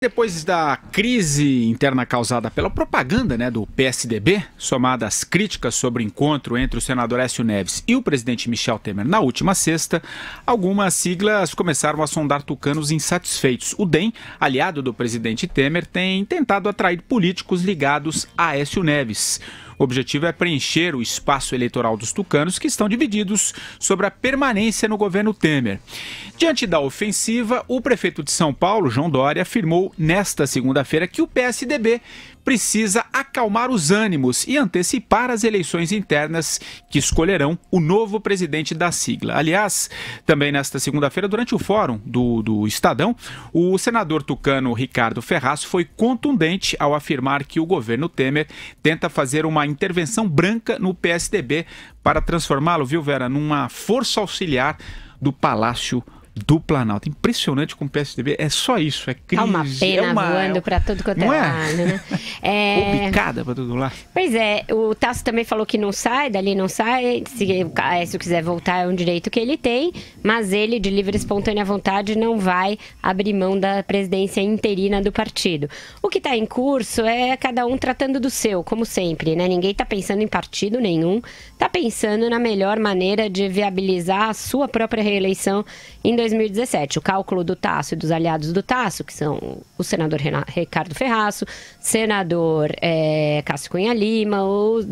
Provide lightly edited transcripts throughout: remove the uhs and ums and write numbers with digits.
Depois da crise interna causada pela propaganda, do PSDB, somada às críticas sobre o encontro entre o senador Aécio Neves e o presidente Michel Temer na última sexta, algumas siglas começaram a sondar tucanos insatisfeitos. O DEM, aliado do presidente Temer, tem tentado atrair políticos ligados a Aécio Neves. O objetivo é preencher o espaço eleitoral dos tucanos, que estão divididos sobre a permanência no governo Temer. Diante da ofensiva, o prefeito de São Paulo, João Dória, afirmou nesta segunda-feira que o PSDB precisa acalmar os ânimos e antecipar as eleições internas que escolherão o novo presidente da sigla. Aliás, também nesta segunda-feira, durante o fórum do Estadão, o senador tucano Ricardo Ferraz foi contundente ao afirmar que o governo Temer tenta fazer uma intervenção branca no PSDB para transformá-lo, viu, Vera, numa força auxiliar do Palácio do Planalto. Impressionante com o PSDB, é só isso, é crise. Tá uma pena voando para tudo quanto é lado, né? Complicada para todo lado. Pois é, o Tasso também falou que não sai, dali não sai, se o Aécio quiser voltar é um direito que ele tem, mas ele, de livre e espontânea vontade, não vai abrir mão da presidência interina do partido. O que está em curso é cada um tratando do seu, como sempre, né? Ninguém está pensando em partido nenhum, está pensando na melhor maneira de viabilizar a sua própria reeleição em 2017. O cálculo do Tasso e dos aliados do Tasso, que são o senador Ricardo Ferraz, senador Cássio Cunha Lima,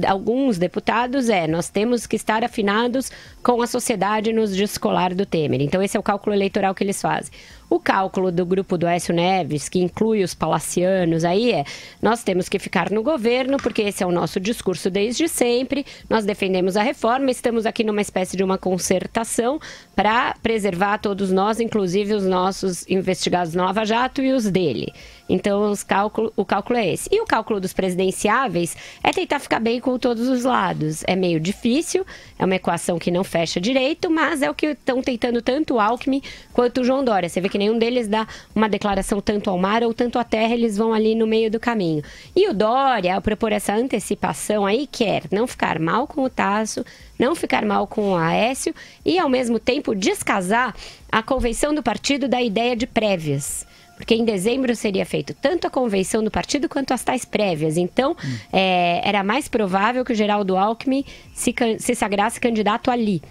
alguns deputados, nós temos que estar afinados com a sociedade nos descolar do Temer. Então esse é o cálculo eleitoral que eles fazem. O cálculo do grupo do Aécio Neves, que inclui os palacianos, aí nós temos que ficar no governo, porque esse é o nosso discurso desde sempre, nós defendemos a reforma, estamos aqui numa espécie de uma concertação para preservar todos nós, inclusive os nossos investigados na Lava Jato e os dele. Então o cálculo é esse. E o cálculo dos presidenciáveis é tentar ficar bem com todos os lados. É meio difícil, é uma equação que não fecha direito, mas é o que estão tentando tanto o Alckmin quanto o João Dória. Você vê que nenhum deles dá uma declaração tanto ao mar ou tanto à terra, eles vão ali no meio do caminho. E o Dória, ao propor essa antecipação aí, quer não ficar mal com o Tasso, não ficar mal com o Aécio e, ao mesmo tempo, descasar a convenção do partido da ideia de prévias. Porque em dezembro seria feito tanto a convenção do partido quanto as tais prévias. Então, era mais provável que o Geraldo Alckmin se sagrasse candidato ali.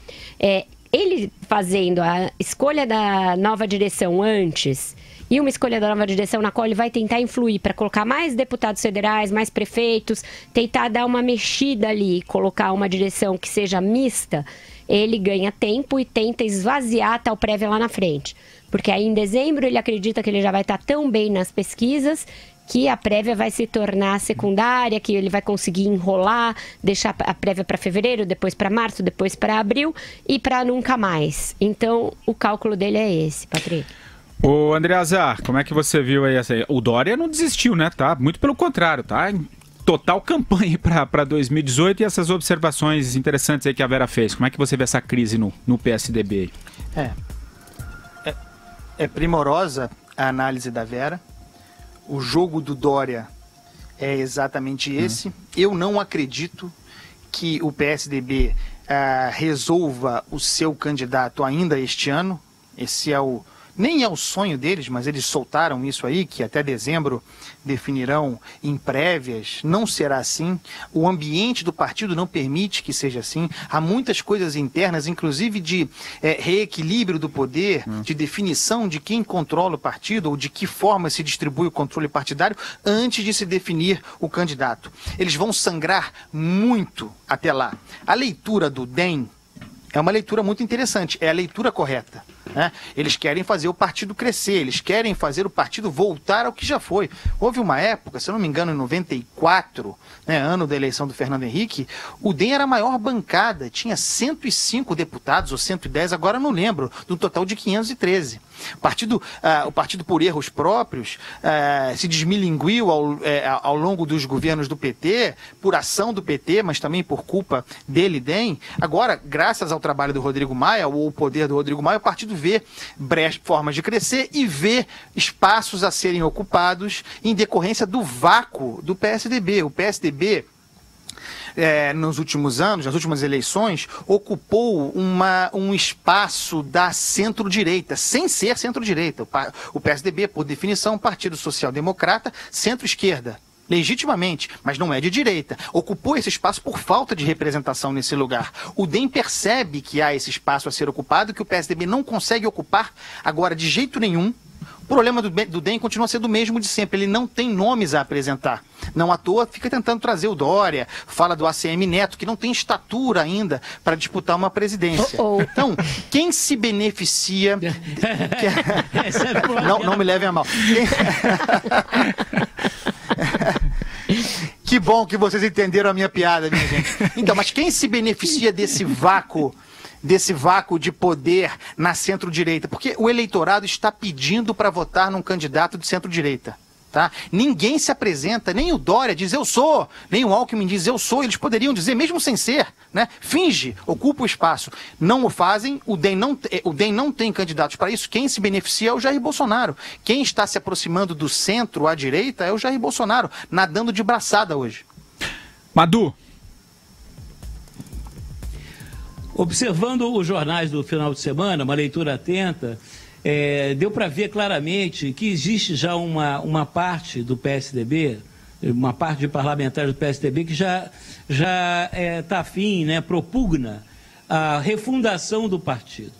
Ele fazendo a escolha da nova direção antes e uma escolha da nova direção na qual ele vai tentar influir para colocar mais deputados federais, mais prefeitos, tentar dar uma mexida ali, colocar uma direção que seja mista, ele ganha tempo e tenta esvaziar a tal prévia lá na frente. Porque aí em dezembro ele acredita que ele já vai estar tão bem nas pesquisas que a prévia vai se tornar secundária, que ele vai conseguir enrolar, deixar a prévia para fevereiro, depois para março, depois para abril e para nunca mais. Então o cálculo dele é esse, Patrick. Ô André Azar, como é que você viu aí essa aí? O Dória não desistiu, né? Tá? Muito pelo contrário, tá? Total campanha para 2018 e essas observações interessantes aí que a Vera fez. Como é que você vê essa crise no PSDB? É primorosa a análise da Vera. O jogo do Dória é exatamente esse. Eu não acredito que o PSDB resolva o seu candidato ainda este ano. Esse nem é o sonho deles, mas eles soltaram isso aí, que até dezembro definirão em prévias. Não será assim. O ambiente do partido não permite que seja assim. Há muitas coisas internas, inclusive de reequilíbrio do poder, de definição de quem controla o partido ou de que forma se distribui o controle partidário antes de se definir o candidato. Eles vão sangrar muito até lá. A leitura do DEM é uma leitura muito interessante, é a leitura correta. Eles querem fazer o partido crescer, eles querem fazer o partido voltar ao que já foi. Houve uma época, se eu não me engano, em 94, ano da eleição do Fernando Henrique, o DEM era a maior bancada, tinha 105 deputados ou 110, agora não lembro, do total de 513. O partido por erros próprios se desmilinguiu ao longo dos governos do PT, por ação do PT, mas também por culpa dele, DEM. Agora, graças ao trabalho do Rodrigo Maia, ou o poder do Rodrigo Maia, o partido vê formas de crescer e vê espaços a serem ocupados em decorrência do vácuo do PSDB. O PSDB nos últimos anos, nas últimas eleições, ocupou um espaço da centro-direita, sem ser centro-direita. O PSDB, por definição, Partido Social-Democrata, centro-esquerda. Legitimamente, mas não é de direita. Ocupou esse espaço por falta de representação nesse lugar. O DEM percebe que há esse espaço a ser ocupado, que o PSDB não consegue ocupar agora de jeito nenhum. O problema do DEM continua sendo o mesmo de sempre, ele não tem nomes a apresentar. Não à toa fica tentando trazer o Dória, fala do ACM Neto, que não tem estatura ainda para disputar uma presidência. Então, quem se beneficia... Não me levem a mal. Que bom que vocês entenderam a minha piada, minha gente. Então, mas quem se beneficia desse vácuo de poder na centro-direita? Porque o eleitorado está pedindo para votar num candidato de centro-direita. Tá? Ninguém se apresenta, nem o Dória diz eu sou, nem o Alckmin diz eu sou, eles poderiam dizer mesmo sem ser, né? Finge, ocupa o espaço. Não o fazem, o DEM não tem candidatos para isso. Quem se beneficia é o Jair Bolsonaro. Quem está se aproximando do centro à direita é o Jair Bolsonaro, nadando de braçada hoje. Madu. Observando os jornais do final de semana, uma leitura atenta, deu para ver claramente que existe já uma parte do PSDB, uma parte de parlamentares do PSDB que já está afim, né, propugna a refundação do partido.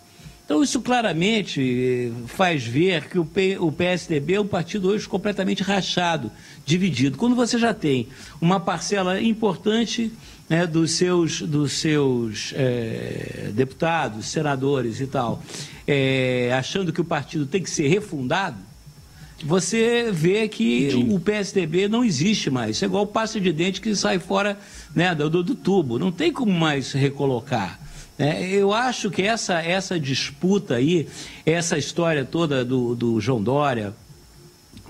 Então isso claramente faz ver que o PSDB é um partido hoje completamente rachado, dividido. Quando você já tem uma parcela importante, né, dos seus deputados, senadores e tal, achando que o partido tem que ser refundado, você vê que o PSDB não existe mais. Isso é igual o pasta de dente que sai fora, né, do tubo. Não tem como mais recolocar. Eu acho que essa disputa aí, essa história toda do João Dória,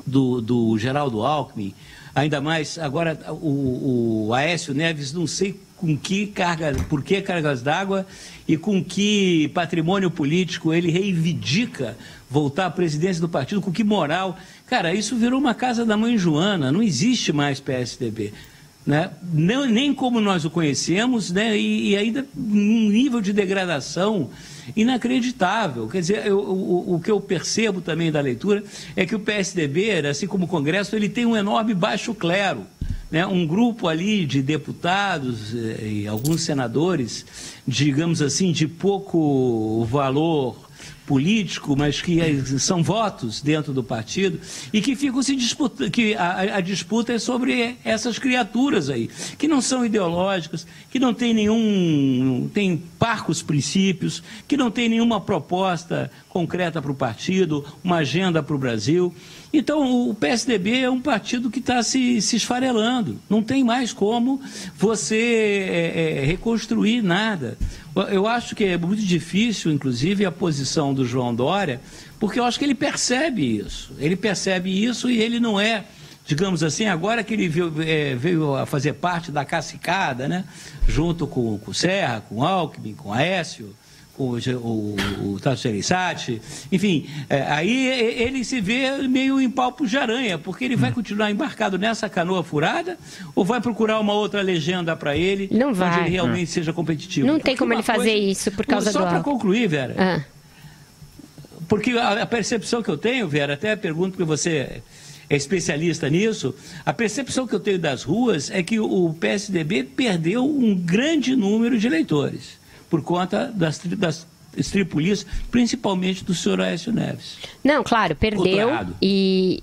do Geraldo Alckmin, ainda mais agora o Aécio Neves, não sei por que cargas d'água e com que patrimônio político ele reivindica voltar à presidência do partido, com que moral. Cara, isso virou uma casa da mãe Joana, não existe mais PSDB. Né? Nem como nós o conhecemos, né? E ainda um nível de degradação inacreditável. Quer dizer, o que eu percebo também da leitura é que o PSDB, assim como o Congresso, ele tem um enorme baixo clero, né? Um grupo ali de deputados e alguns senadores, digamos assim, de pouco valor político, mas que são votos dentro do partido e que ficam se disputando, que a disputa é sobre essas criaturas aí, que não são ideológicas, que não tem parcos princípios, que não tem nenhuma proposta concreta para o partido, uma agenda para o Brasil. Então, o PSDB é um partido que está se esfarelando. Não tem mais como você reconstruir nada. Eu acho que é muito difícil, inclusive, a posição do João Dória, porque eu acho que ele percebe isso. Ele percebe isso e ele não é, digamos assim, agora que ele veio a fazer parte da cacicada, né? Junto com o Serra, com o Alckmin, com o Aécio, com o Tasso Gereissati, enfim, aí ele se vê meio em palpos de aranha, porque ele vai continuar embarcado nessa canoa furada ou vai procurar uma outra legenda para ele, não vai, onde ele realmente seja competitivo? Não tem como ele fazer isso por causa só para concluir, Vera, porque a percepção que eu tenho, Vera, até pergunto porque você é especialista nisso, a percepção que eu tenho das ruas é que o PSDB perdeu um grande número de eleitores por conta das estripulias, principalmente do senhor Aécio Neves. Não, claro, perdeu, e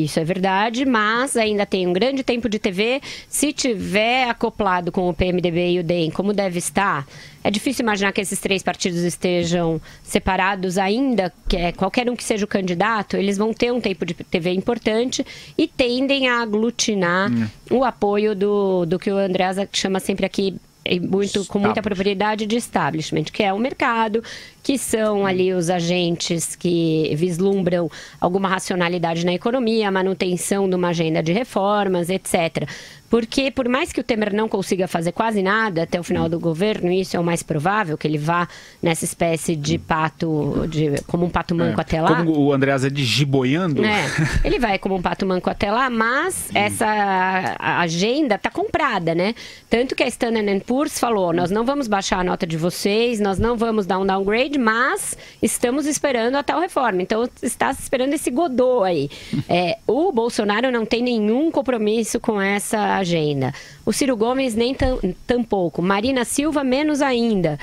isso é verdade, mas ainda tem um grande tempo de TV. Se tiver acoplado com o PMDB e o DEM, como deve estar, é difícil imaginar que esses três partidos estejam separados ainda, qualquer um que seja o candidato, eles vão ter um tempo de TV importante e tendem a aglutinar o apoio do que o Andreasa chama sempre aqui, com muita propriedade de establishment, que é o mercado, que são ali os agentes que vislumbram alguma racionalidade na economia, a manutenção de uma agenda de reformas, etc. Porque, por mais que o Temer não consiga fazer quase nada até o final do governo, isso é o mais provável, que ele vá nessa espécie de pato, como um pato manco até lá. Como o Andreasa de giboiando. Ele vai como um pato manco até lá, mas essa agenda está comprada, né? Tanto que a Standard & Poor's falou, nós não vamos baixar a nota de vocês, nós não vamos dar um downgrade, mas estamos esperando a tal reforma. Então, está esperando esse Godot aí. O Bolsonaro não tem nenhum compromisso com essa agenda. O Ciro Gomes nem tampouco. Marina Silva menos ainda.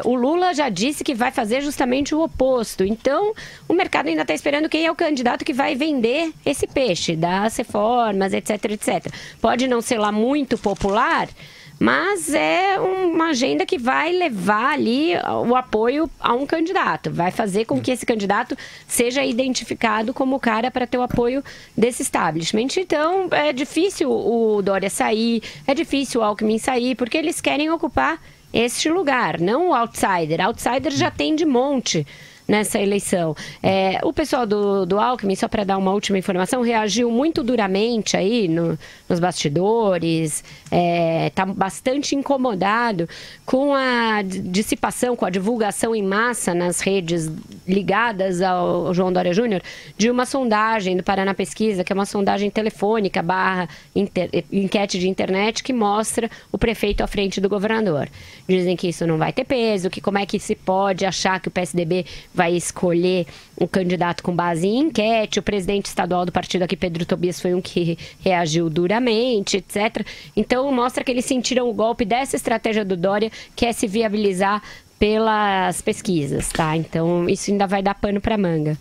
O Lula já disse que vai fazer justamente o oposto. Então, o mercado ainda está esperando quem é o candidato que vai vender esse peixe, das reformas, etc, etc. Pode não ser lá muito popular, mas é uma agenda que vai levar ali o apoio a um candidato. Vai fazer com que esse candidato seja identificado como o cara para ter o apoio desse establishment. Então, é difícil o Dória sair, é difícil o Alckmin sair, porque eles querem ocupar este lugar, não o outsider. Outsider já tem de monte nessa eleição. O pessoal do Alckmin, só para dar uma última informação, reagiu muito duramente aí nos bastidores, está bastante incomodado com a dissipação, com a divulgação em massa nas redes ligadas ao João Dória Júnior, de uma sondagem do Paraná Pesquisa, que é uma sondagem telefônica / enquete de internet, que mostra o prefeito à frente do governador. Dizem que isso não vai ter peso, que como é que se pode achar que o PSDB vai escolher um candidato com base em enquete. O presidente estadual do partido aqui, Pedro Tobias, foi um que reagiu duramente, etc. Então, mostra que eles sentiram o golpe dessa estratégia do Dória, que é se viabilizar pelas pesquisas, tá? Então, isso ainda vai dar pano para manga.